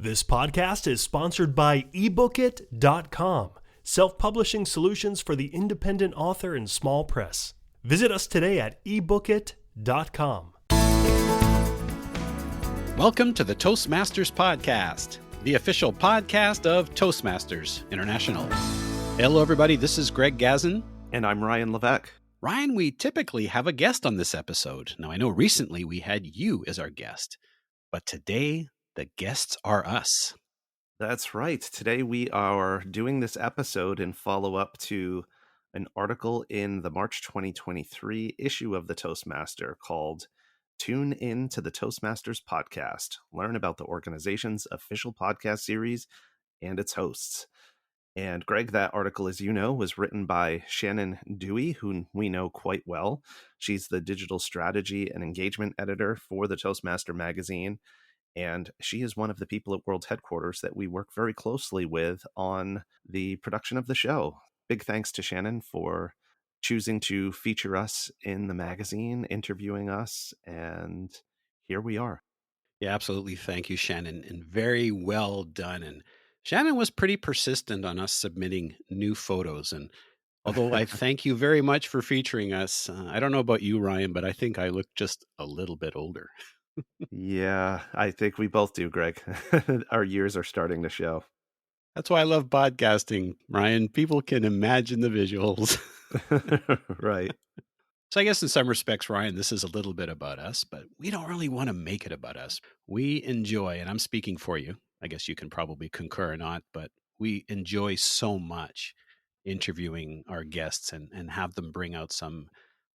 This podcast is sponsored by ebookit.com, self-publishing solutions for the independent author and small press. Visit us today at ebookit.com. Welcome to the Toastmasters Podcast, the official podcast of Toastmasters International. Hello, everybody. This is Greg Gazin. And I'm Ryan Levesque. Ryan, we typically have a guest on this episode. Now, I know recently we had you as our guest, but today the guests are us. That's right. Today we are doing this episode in follow-up to an article in the March 2023 issue of the Toastmaster called Tune In to the Toastmasters Podcast. Learn about the organization's official podcast series and its hosts. And Greg, that article, as you know, was written by Shannon Dewey, who we know quite well. She's the digital strategy and engagement editor for the Toastmaster magazine. And she is one of the people at World Headquarters that we work very closely with on the production of the show. Big thanks to Shannon for choosing to feature us in the magazine, interviewing us, and here we are. Yeah, absolutely. Thank you, Shannon, and very well done. And Shannon was pretty persistent on us submitting new photos. And although I thank you very much for featuring us, I don't know about you, Ryan, but I think I look just a little bit older. Yeah, I think we both do, Greg. Our years are starting to show. That's why I love podcasting, Ryan. People can imagine the visuals. Right. So I guess in some respects, Ryan, this is a little bit about us, but we don't really want to make it about us. We enjoy, and I'm speaking for you, I guess you can probably concur or not, but we enjoy so much interviewing our guests and have them bring out some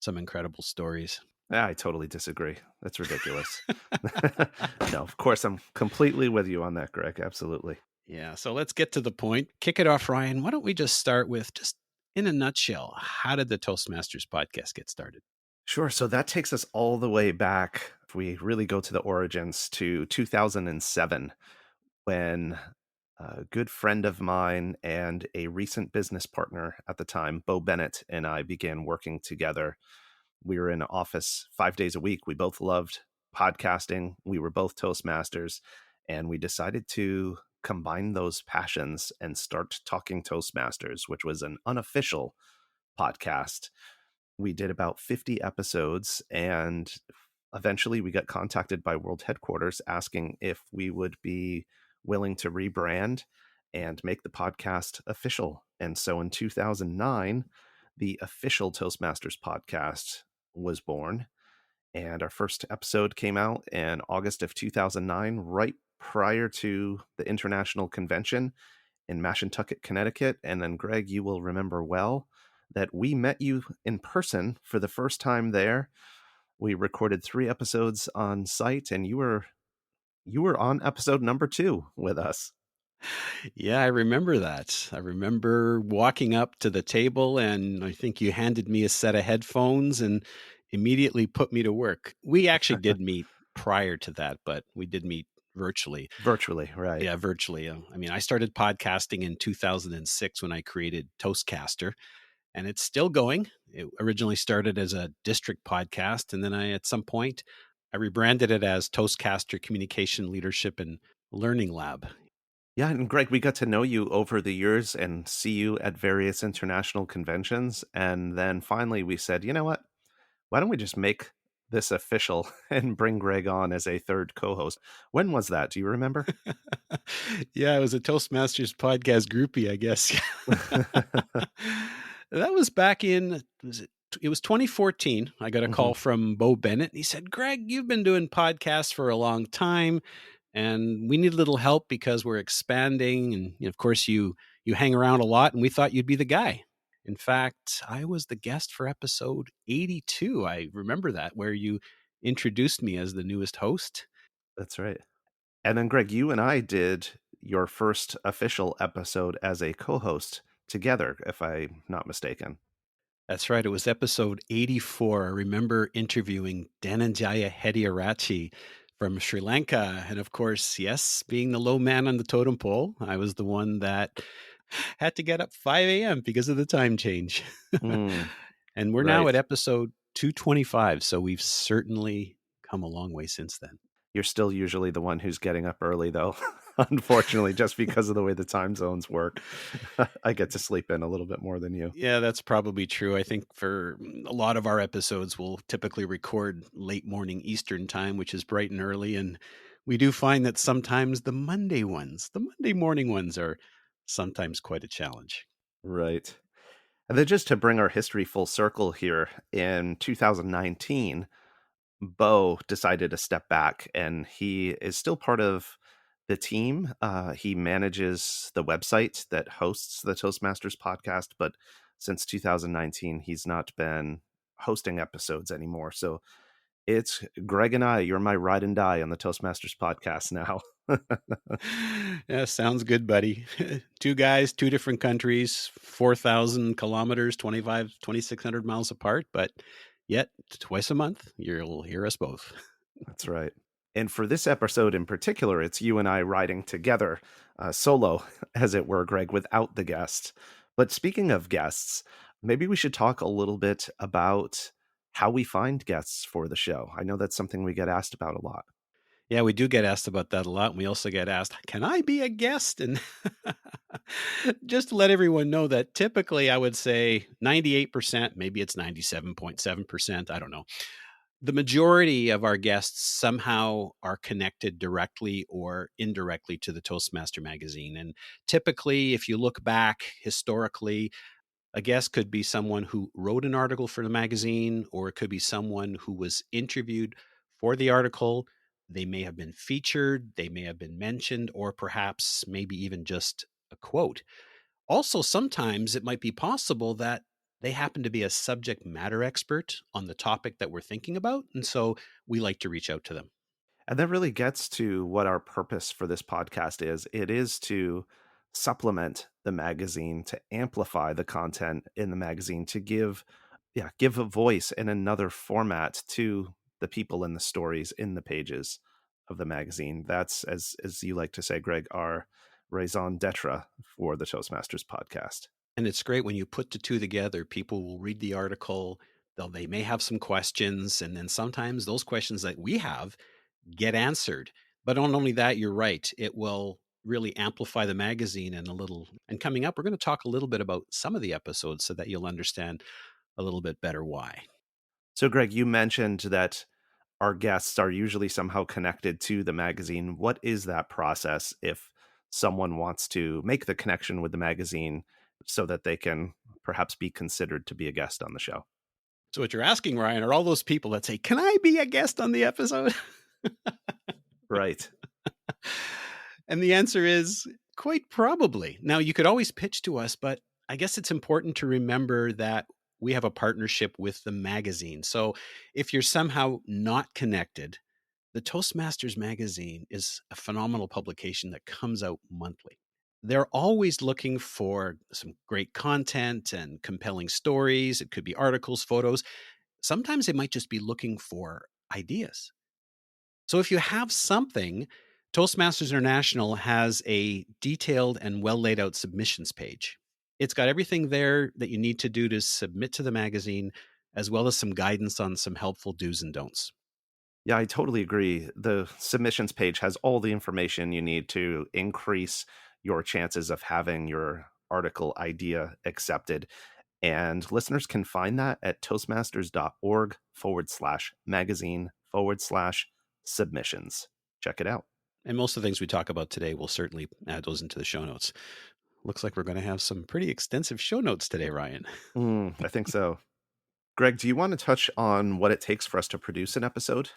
incredible stories. I totally disagree. That's ridiculous. No, of course, I'm completely with you on that, Greg. Absolutely. Yeah. So let's get to the point. Kick it off, Ryan. Why don't we just start with, just in a nutshell, how did the Toastmasters podcast get started? Sure. So that takes us all the way back, if we really go to the origins, to 2007, when a good friend of mine and a recent business partner at the time, Bo Bennett, and I began working together. We were in an office 5 days a week. We both loved podcasting. We were both Toastmasters, and we decided to combine those passions and start Talking Toastmasters, which was an unofficial podcast. We did about 50 episodes, and eventually we got contacted by World Headquarters asking if we would be willing to rebrand and make the podcast official. And so in 2009, the official Toastmasters podcast was born, and our first episode came out in August of 2009, right prior to the international convention in Mashantucket, Connecticut. And then, Greg, you will remember well that we met you in person for the first time there. We recorded 3 episodes on site, and you were on episode number 2 with us. Yeah, I remember that. I remember walking up to the table, and I think you handed me a set of headphones and immediately put me to work. We actually did meet prior to that, but we did meet virtually. Virtually, right. Yeah, virtually. I mean, I started podcasting in 2006 when I created Toastcaster, and it's still going. It originally started as a district podcast, and then at some point, I rebranded it as Toastcaster Communication Leadership and Learning Lab. Yeah, and Greg, we got to know you over the years and see you at various international conventions. And then finally we said, you know what? Why don't we just make this official and bring Greg on as a third co-host? When was that? Do you remember? Yeah, it was a Toastmasters podcast groupie, I guess. That was back in, it was 2014. I got a call from Bo Bennett. He said, Greg, you've been doing podcasts for a long time, and we need a little help because we're expanding. And of course, you hang around a lot, and we thought you'd be the guy. In fact, I was the guest for episode 82. I remember that, where you introduced me as the newest host. That's right. And then, Greg, you and I did your first official episode as a co-host together, if I'm not mistaken. That's right. It was episode 84. I remember interviewing Dhananjaya Hediarachi from Sri Lanka. And of course, yes, being the low man on the totem pole, I was the one that had to get up 5 a.m. because of the time change. And we're now at episode 225. So we've certainly come a long way since then. You're still usually the one who's getting up early, though. Unfortunately, just because of the way the time zones work, I get to sleep in a little bit more than you. Yeah, that's probably true. I think for a lot of our episodes, we'll typically record late morning Eastern time, which is bright and early. And we do find that sometimes the Monday morning ones are sometimes quite a challenge. Right. And then just to bring our history full circle here, in 2019, Bo decided to step back and he is still part of the team. He manages the website that hosts the Toastmasters podcast, but since 2019, he's not been hosting episodes anymore. So it's Greg and I. You're my ride and die on the Toastmasters podcast now. Yeah, sounds good, buddy. Two guys, two different countries, 4,000 kilometers, 2,600 miles apart, but yet twice a month, you'll hear us both. That's right. And for this episode in particular, it's you and I riding together, solo, as it were, Greg, without the guests. But speaking of guests, maybe we should talk a little bit about how we find guests for the show. I know that's something we get asked about a lot. Yeah, we do get asked about that a lot. And we also get asked, can I be a guest? And just to let everyone know that typically I would say 98%, maybe it's 97.7%, I don't know. The majority of our guests somehow are connected directly or indirectly to the Toastmaster magazine. And typically, if you look back historically, a guest could be someone who wrote an article for the magazine, or it could be someone who was interviewed for the article. They may have been featured, they may have been mentioned, or perhaps maybe even just a quote. Also, sometimes it might be possible that they happen to be a subject matter expert on the topic that we're thinking about. And so we like to reach out to them. And that really gets to what our purpose for this podcast is. It is to supplement the magazine, to amplify the content in the magazine, to give a voice in another format to the people and the stories in the pages of the magazine. That's, as you like to say, Greg, our raison d'etre for the Toastmasters podcast. And it's great when you put the two together, people will read the article, they may have some questions, and then sometimes those questions that we have get answered. But not only that, you're right, it will really amplify the magazine and coming up, we're going to talk a little bit about some of the episodes so that you'll understand a little bit better why. So, Greg, you mentioned that our guests are usually somehow connected to the magazine. What is that process if someone wants to make the connection with the magazine so that they can perhaps be considered to be a guest on the show? So what you're asking, Ryan, are all those people that say, can I be a guest on the episode? Right. And the answer is quite probably. Now, you could always pitch to us, but I guess it's important to remember that we have a partnership with the magazine. So if you're somehow not connected, the Toastmasters magazine is a phenomenal publication that comes out monthly. They're always looking for some great content and compelling stories. It could be articles, photos. Sometimes they might just be looking for ideas. So if you have something, Toastmasters International has a detailed and well laid out submissions page. It's got everything there that you need to do to submit to the magazine, as well as some guidance on some helpful do's and don'ts. Yeah, I totally agree. The submissions page has all the information you need to increase your chances of having your article idea accepted. And listeners can find that at toastmasters.org/magazine/submissions. Check it out. And most of the things we talk about today, we'll certainly add those into the show notes. Looks like we're going to have some pretty extensive show notes today, Ryan. I think so. Greg, do you want to touch on what it takes for us to produce an episode?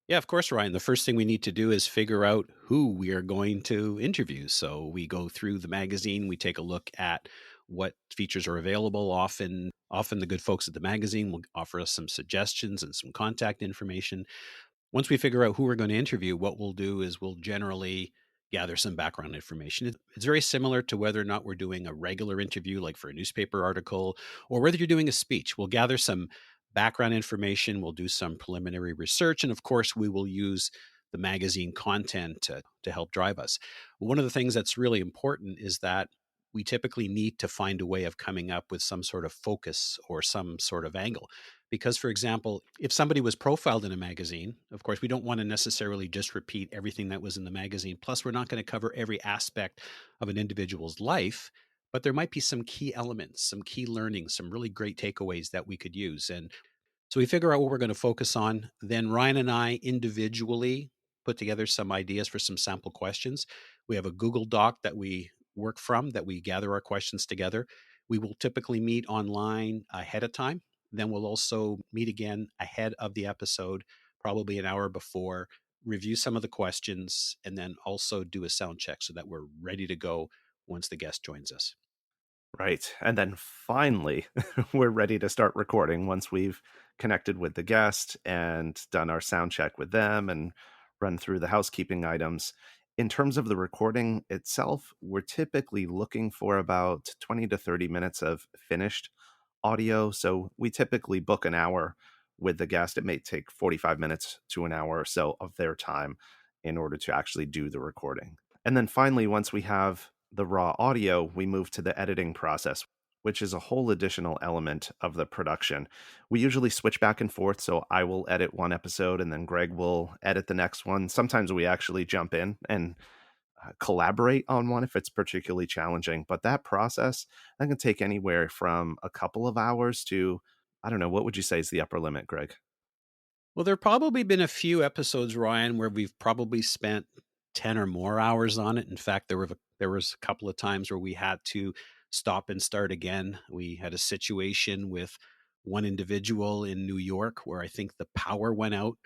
Yeah, of course, Ryan. The first thing we need to do is figure out who we are going to interview. So we go through the magazine, we take a look at what features are available. Often the good folks at the magazine will offer us some suggestions and some contact information. Once we figure out who we're going to interview, what we'll do is we'll generally gather some background information. It's very similar to whether or not we're doing a regular interview, like for a newspaper article, or whether you're doing a speech. We'll gather some background information, we'll do some preliminary research, and of course, we will use the magazine content to help drive us. One of the things that's really important is that we typically need to find a way of coming up with some sort of focus or some sort of angle. Because, for example, if somebody was profiled in a magazine, of course, we don't want to necessarily just repeat everything that was in the magazine. Plus, we're not going to cover every aspect of an individual's life, but there might be some key elements, some key learnings, some really great takeaways that we could use. And so we figure out what we're going to focus on. Then Ryan and I individually put together some ideas for some sample questions. We have a Google Doc that we work from, that we gather our questions together. We will typically meet online ahead of time. Then we'll also meet again ahead of the episode, probably an hour before, review some of the questions, and then also do a sound check so that we're ready to go once the guest joins us. Right. And then finally, we're ready to start recording once we've connected with the guest and done our sound check with them and run through the housekeeping items. In terms of the recording itself, we're typically looking for about 20 to 30 minutes of finished audio. So we typically book an hour with the guest. It may take 45 minutes to an hour or so of their time in order to actually do the recording. And then finally, once we have the raw audio, we move to the editing process, which is a whole additional element of the production. We usually switch back and forth, so I will edit one episode and then Greg will edit the next one. Sometimes we actually jump in and collaborate on one if it's particularly challenging, but that process that can take anywhere from a couple of hours to, I don't know, what would you say is the upper limit, Greg? Well, there have probably been a few episodes, Ryan, where we've probably spent 10 or more hours on it. In fact, there was a couple of times where we had to stop and start again. We had a situation with one individual in New York where I think the power went out.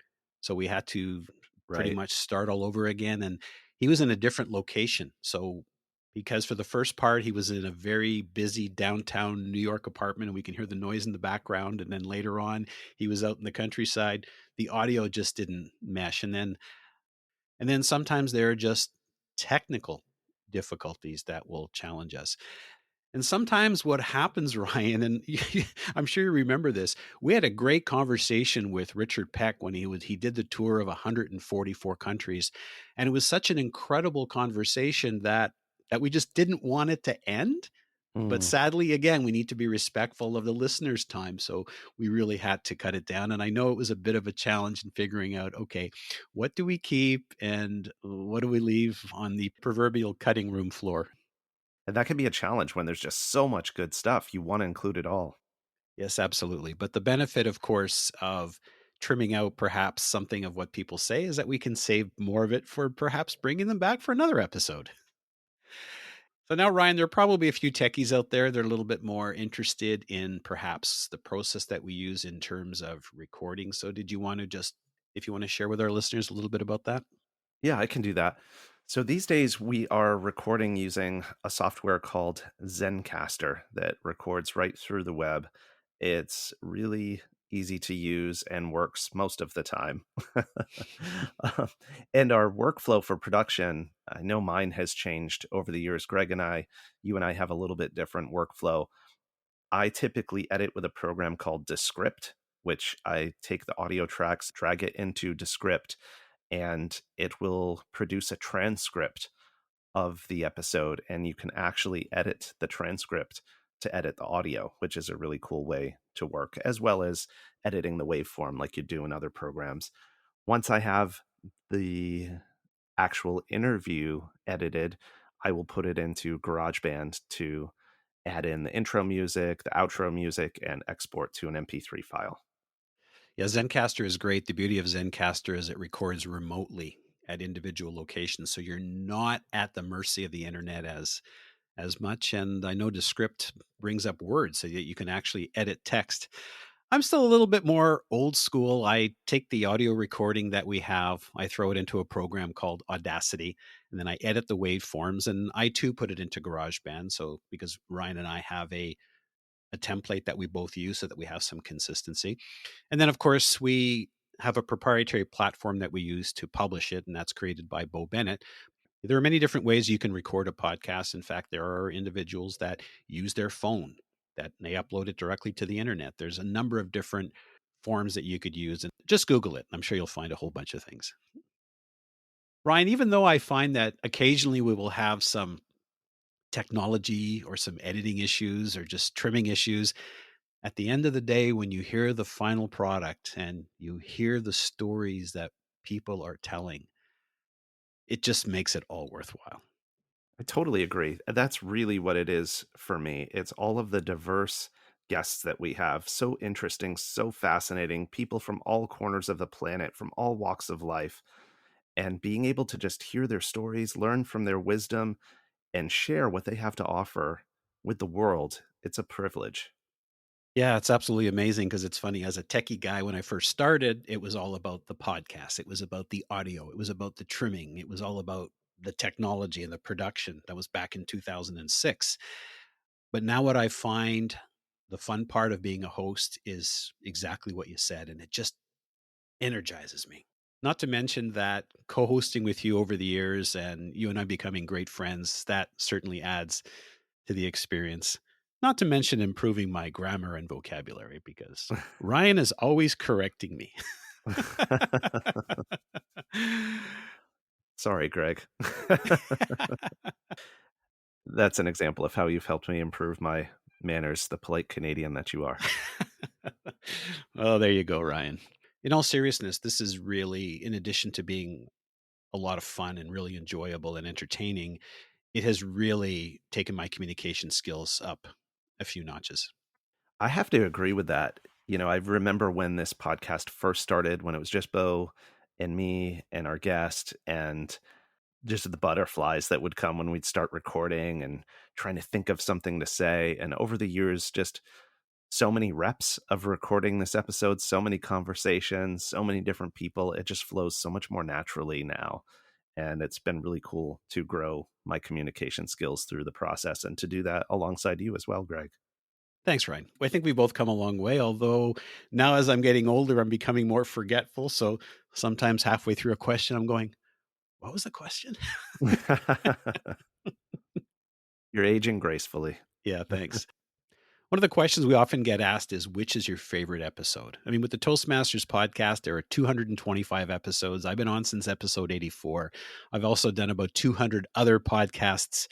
So we had to pretty Right. much start all over again. And he was in a different location. So because for the first part, he was in a very busy downtown New York apartment and we can hear the noise in the background. And then later on, he was out in the countryside. The audio just didn't mesh. And then sometimes there are just technical difficulties that will challenge us. And sometimes what happens, Ryan, and I'm sure you remember this, we had a great conversation with Richard Peck when he did the tour of 144 countries. And it was such an incredible conversation that we just didn't want it to end. But Mm. sadly, again, we need to be respectful of the listener's time. So we really had to cut it down. And I know it was a bit of a challenge in figuring out, okay, what do we keep and what do we leave on the proverbial cutting room floor? And that can be a challenge when there's just so much good stuff. You want to include it all. Yes, absolutely. But the benefit, of course, of trimming out perhaps something of what people say is that we can save more of it for perhaps bringing them back for another episode. So now, Ryan, there are probably a few techies out there that are a little bit more interested in perhaps the process that we use in terms of recording. So did you want to if you want to share with our listeners a little bit about that? Yeah, I can do that. So these days we are recording using a software called Zencaster that records right through the web. It's really easy to use and works most of the time. Um, and our workflow for production, I know mine has changed over the years. Greg and you and I have a little bit different workflow. I typically edit with a program called Descript, which I take the audio tracks, drag it into Descript, and it will produce a transcript of the episode. And you can actually edit the transcript to edit the audio, which is a really cool way to work, as well as editing the waveform like you do in other programs. Once I have the actual interview edited, I will put it into GarageBand to add in the intro music, the outro music, and export to an MP3 file. Yeah, Zencaster is great. The beauty of Zencaster is it records remotely at individual locations. So you're not at the mercy of the internet as much. And I know Descript brings up words so that you can actually edit text. I'm still a little bit more old school. I take the audio recording that we have, I throw it into a program called Audacity, and then I edit the waveforms, and I too put it into GarageBand. So because Ryan and I have a template that we both use so that we have some consistency. And then, of course, we have a proprietary platform that we use to publish it, and that's created by Bo Bennett. There are many different ways you can record a podcast. In fact, there are individuals that use their phone, that they upload it directly to the internet. There's a number of different forms that you could use, and just Google it. I'm sure you'll find a whole bunch of things. Ryan, even though I find that occasionally we will have some technology or some editing issues or just trimming issues. At the end of the day, when you hear the final product and you hear the stories that people are telling, it just makes it all worthwhile. I totally agree. That's really what it is for me. It's all of the diverse guests that we have. So interesting, so fascinating, people from all corners of the planet, from all walks of life, and being able to just hear their stories, learn from their wisdom, and share what they have to offer with the world. It's a privilege. Yeah, it's absolutely amazing because it's funny. As a techie guy, when I first started, it was all about the podcast. It was about the audio. It was about the trimming. It was all about the technology and the production. That was back in 2006. But now what I find the fun part of being a host is exactly what you said. And it just energizes me. Not to mention that co-hosting with you over the years and you and I becoming great friends, that certainly adds to the experience. Not to mention improving my grammar and vocabulary because Ryan is always correcting me. Sorry, Greg. That's an example of how you've helped me improve my manners, the polite Canadian that you are. Oh, there you go, Ryan. In all seriousness, this is really, in addition to being a lot of fun and really enjoyable and entertaining, it has really taken my communication skills up a few notches. I have to agree with that. I remember when this podcast first started, when it was just Bo and me and our guest, and just the butterflies that would come when we'd start recording and trying to think of something to say. And over the years, just so many reps of recording this episode, so many conversations, so many different people. It just flows so much more naturally now. And it's been really cool to grow my communication skills through the process and to do that alongside you as well, Greg. Thanks, Ryan. Well, I think we both come a long way, although now as I'm getting older, I'm becoming more forgetful. So sometimes halfway through a question, I'm going, what was the question? You're aging gracefully. Yeah, thanks. One of the questions we often get asked is, which is your favorite episode? I mean, with the Toastmasters podcast, there are 225 episodes. I've been on since episode 84. I've also done about 200 other podcasts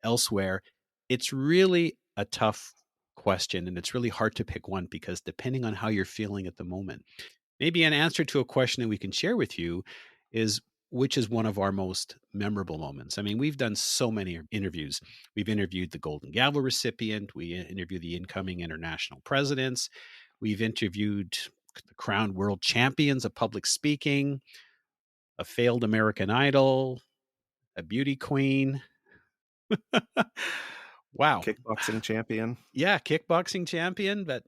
elsewhere. It's really a tough question, and it's really hard to pick one because depending on how you're feeling at the moment, maybe an answer to a question that we can share with you is, which is one of our most memorable moments. I mean, we've done so many interviews. We've interviewed the Golden Gavel recipient. We interviewed the incoming international presidents. We've interviewed the crowned world champions of public speaking, a failed American Idol, a beauty queen. Wow. Kickboxing champion. Yeah, kickboxing champion. But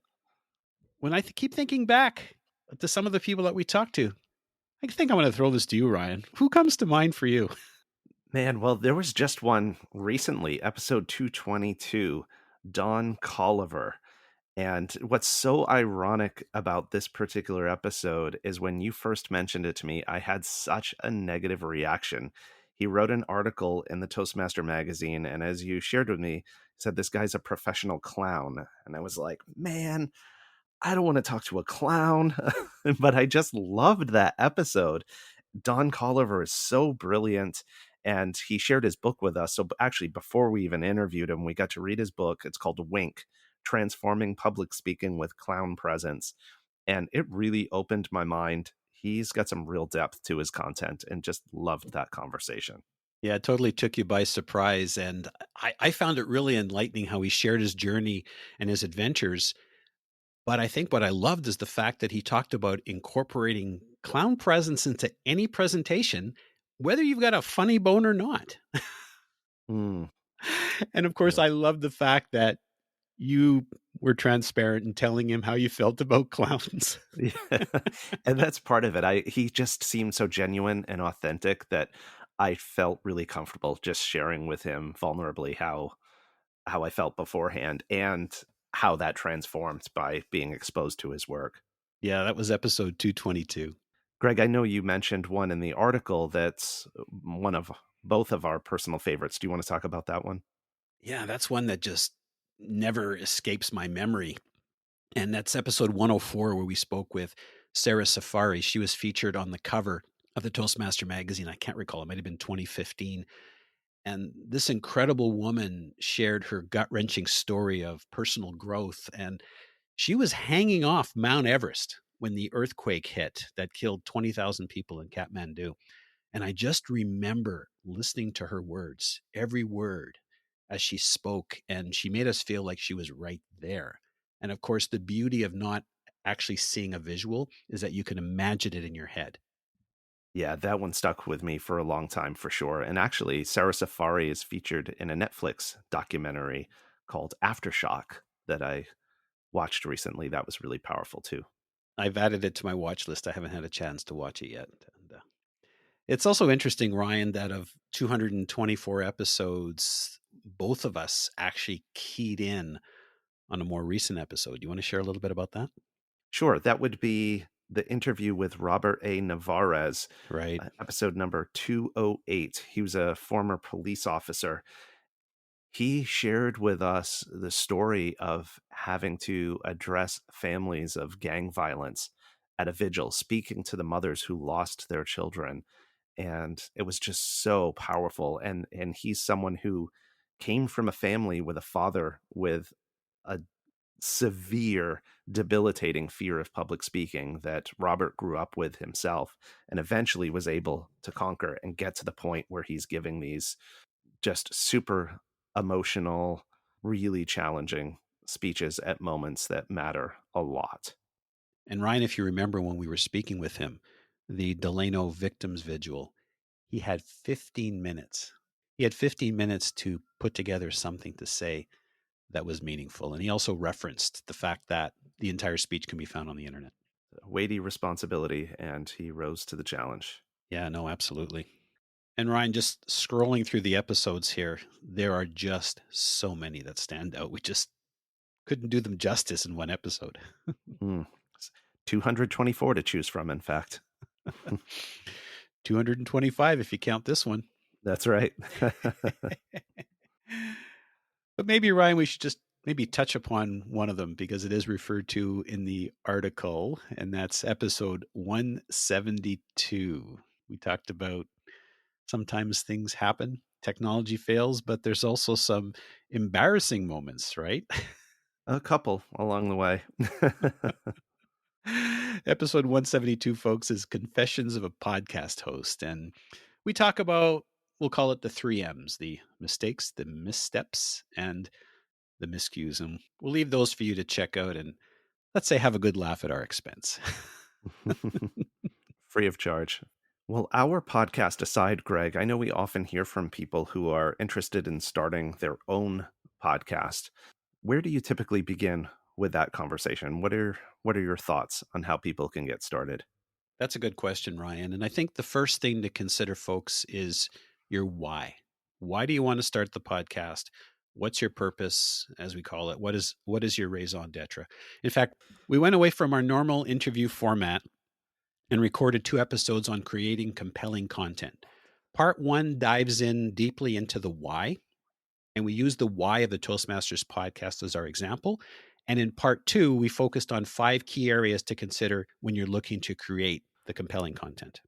when I keep thinking back to some of the people that we talked to, I think I'm going to throw this to you, Ryan. Who comes to mind for you? Man, well, there was just one recently, episode 222, Don Colliver. And what's so ironic about this particular episode is when you first mentioned it to me, I had such a negative reaction. He wrote an article in the Toastmaster magazine, and as you shared with me, said this guy's a professional clown. And I was like, man, I don't want to talk to a clown. But I just loved that episode. Don Colliver is so brilliant, and he shared his book with us. So actually, before we even interviewed him, we got to read his book. It's called Wink, Transforming Public Speaking with Clown Presence. And it really opened my mind. He's got some real depth to his content, and just loved that conversation. Yeah, it totally took you by surprise. And I found it really enlightening how he shared his journey and his adventures. But I think what I loved is the fact that he talked about incorporating clown presence into any presentation, whether you've got a funny bone or not. Mm, And of course, yeah. I love the fact that you were transparent in telling him how you felt about clowns. Yeah. And that's part of it. He just seemed so genuine and authentic that I felt really comfortable just sharing with him vulnerably how I felt beforehand and how that transformed by being exposed to his work. Yeah, that was episode 222. Greg, I know you mentioned one in the article that's one of both of our personal favorites. Do you want to talk about that one? Yeah, that's one that just never escapes my memory. And that's episode 104, where we spoke with Sarah Safari. She was featured on the cover of the Toastmaster magazine. I can't recall. It might have been 2015. And this incredible woman shared her gut-wrenching story of personal growth. And she was hanging off Mount Everest when the earthquake hit that killed 20,000 people in Kathmandu. And I just remember listening to her words, every word as she spoke, and she made us feel like she was right there. And of course, the beauty of not actually seeing a visual is that you can imagine it in your head. Yeah, that one stuck with me for a long time for sure. And actually, Sarah Safari is featured in a Netflix documentary called Aftershock that I watched recently. That was really powerful too. I've added it to my watch list. I haven't had a chance to watch it yet. And it's also interesting, Ryan, that of 224 episodes, both of us actually keyed in on a more recent episode. You want to share a little bit about that? Sure, that would be the interview with Robert A. Navarez, Right. episode number 208. He was a former police officer. He shared with us the story of having to address families of gang violence at a vigil, speaking to the mothers who lost their children. And it was just so powerful. And he's someone who came from a family with a father with a severe, debilitating fear of public speaking that Robert grew up with himself and eventually was able to conquer and get to the point where he's giving these just super emotional, really challenging speeches at moments that matter a lot. And Ryan, if you remember when we were speaking with him, the Delano Victims Vigil, he had 15 minutes. He had 15 minutes to put together something to say that was meaningful. And he also referenced the fact that the entire speech can be found on the internet. Weighty responsibility, and he rose to the challenge. Yeah, no, absolutely. And Ryan, just scrolling through the episodes here, there are just so many that stand out. We just couldn't do them justice in one episode. 224 to choose from, in fact. 225 if you count this one. That's right. But maybe, Ryan, we should just maybe touch upon one of them because it is referred to in the article, and that's episode 172. We talked about sometimes things happen, technology fails, but there's also some embarrassing moments, right? A couple along the way. Episode 172, folks, is Confessions of a Podcast Host. And we talk about, we'll call it the 3Ms, the mistakes, the missteps, and the miscues. And we'll leave those for you to check out and, let's say, have a good laugh at our expense. Free of charge. Well, our podcast aside, Greg, I know we often hear from people who are interested in starting their own podcast. Where do you typically begin with that conversation? What are your thoughts on how people can get started? That's a good question, Ryan. And I think the first thing to consider, folks, is your why. Why do you want to start the podcast? What's your purpose, as we call it? What is your raison d'etre? In fact, we went away from our normal interview format and recorded 2 episodes on creating compelling content. Part 1 dives in deeply into the why, and we use the why of the Toastmasters podcast as our example. And in part 2, we focused on 5 key areas to consider when you're looking to create the compelling content.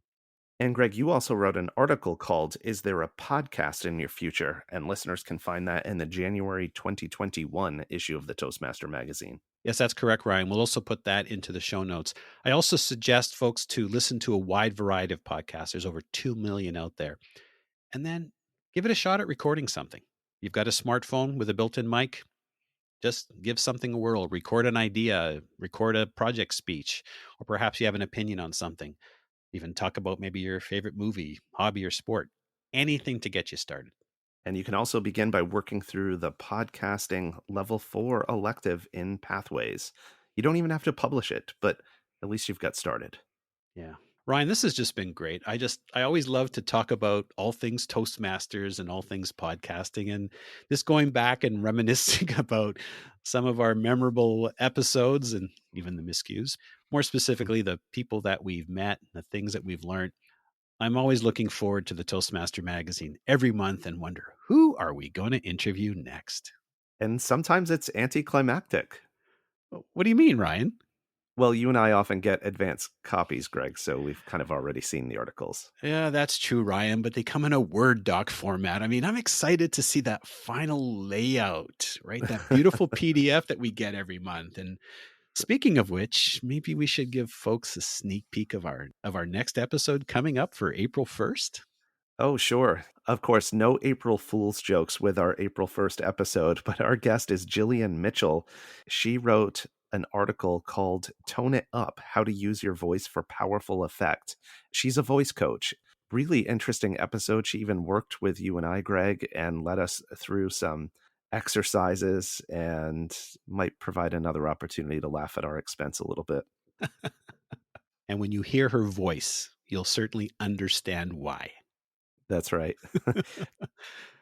And Greg, you also wrote an article called "Is There a Podcast in Your Future?" And listeners can find that in the January 2021 issue of the Toastmaster magazine. Yes, that's correct, Ryan. We'll also put that into the show notes. I also suggest folks to listen to a wide variety of podcasts. There's over 2 million out there. And then give it a shot at recording something. You've got a smartphone with a built-in mic. Just give something a whirl. Record an idea, record a project speech, or perhaps you have an opinion on something. Even talk about maybe your favorite movie, hobby, or sport. Anything to get you started. And you can also begin by working through the podcasting level 4 elective in Pathways. You don't even have to publish it, but at least you've got started. Yeah. Ryan, this has just been great. I always love to talk about all things Toastmasters and all things podcasting, and just going back and reminiscing about some of our memorable episodes and even the miscues, more specifically, the people that we've met, the things that we've learned. I'm always looking forward to the Toastmaster magazine every month and wonder, who are we going to interview next? And sometimes it's anticlimactic. What do you mean, Ryan? Well, you and I often get advanced copies, Greg, so we've kind of already seen the articles. Yeah, that's true, Ryan, but they come in a Word doc format. I mean, I'm excited to see that final layout, right? That beautiful PDF that we get every month. And speaking of which, maybe we should give folks a sneak peek of our next episode coming up for April 1st. Oh, sure. Of course, no April Fool's jokes with our April 1st episode, but our guest is Jillian Mitchell. She wrote an article called Tone It Up, How to Use Your Voice for Powerful Effect. She's a voice coach. Really interesting episode. She even worked with you and I, Greg, and led us through some exercises and might provide another opportunity to laugh at our expense a little bit. And when you hear her voice, you'll certainly understand why. That's right.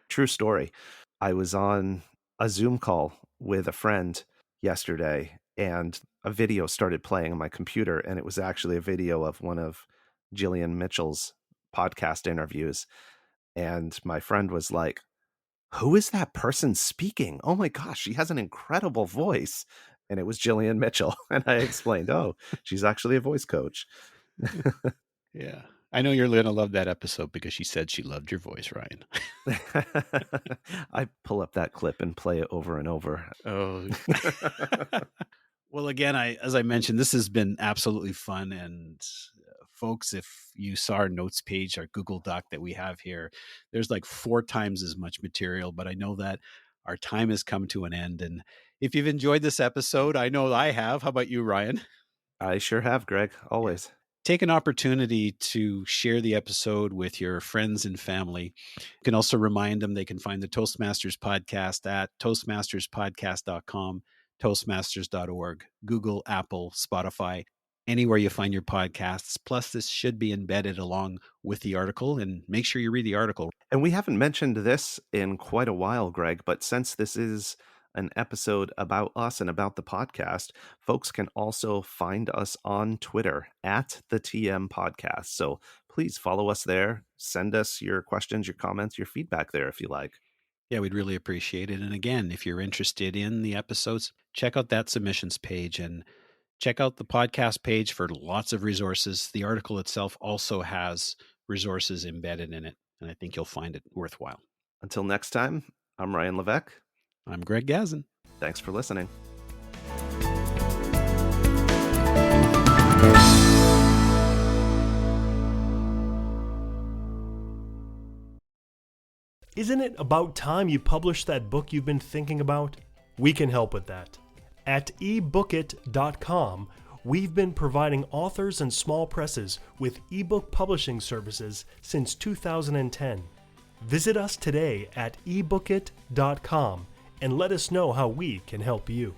True story. I was on a Zoom call with a friend yesterday, and a video started playing on my computer, and it was actually a video of one of Jillian Mitchell's podcast interviews. And my friend was like, "Who is that person speaking? Oh my gosh, she has an incredible voice." And it was Jillian Mitchell. And I explained, oh, she's actually a voice coach. Yeah. I know you're going to love that episode because she said she loved your voice, Ryan. I pull up that clip and play it over and over. Oh. Well, again, as I mentioned, this has been absolutely fun. And folks, if you saw our notes page, our Google Doc that we have here, there's like 4 times as much material. But I know that our time has come to an end. And if you've enjoyed this episode, I know I have. How about you, Ryan? I sure have, Greg. Always. Take an opportunity to share the episode with your friends and family. You can also remind them they can find the Toastmasters podcast at toastmasterspodcast.com, toastmasters.org, Google, Apple, Spotify, anywhere you find your podcasts. Plus, this should be embedded along with the article, and make sure you read the article. And we haven't mentioned this in quite a while, Greg, but since this is an episode about us and about the podcast, folks can also find us on Twitter at the TM Podcast. So please follow us there. Send us your questions, your comments, your feedback there if you like. Yeah, we'd really appreciate it. And again, if you're interested in the episodes, check out that submissions page and check out the podcast page for lots of resources. The article itself also has resources embedded in it, and I think you'll find it worthwhile. Until next time, I'm Ryan Levesque. I'm Greg Gazin. Thanks for listening. Isn't it about time you published that book you've been thinking about? We can help with that. At ebookit.com, we've been providing authors and small presses with ebook publishing services since 2010. Visit us today at ebookit.com and let us know how we can help you.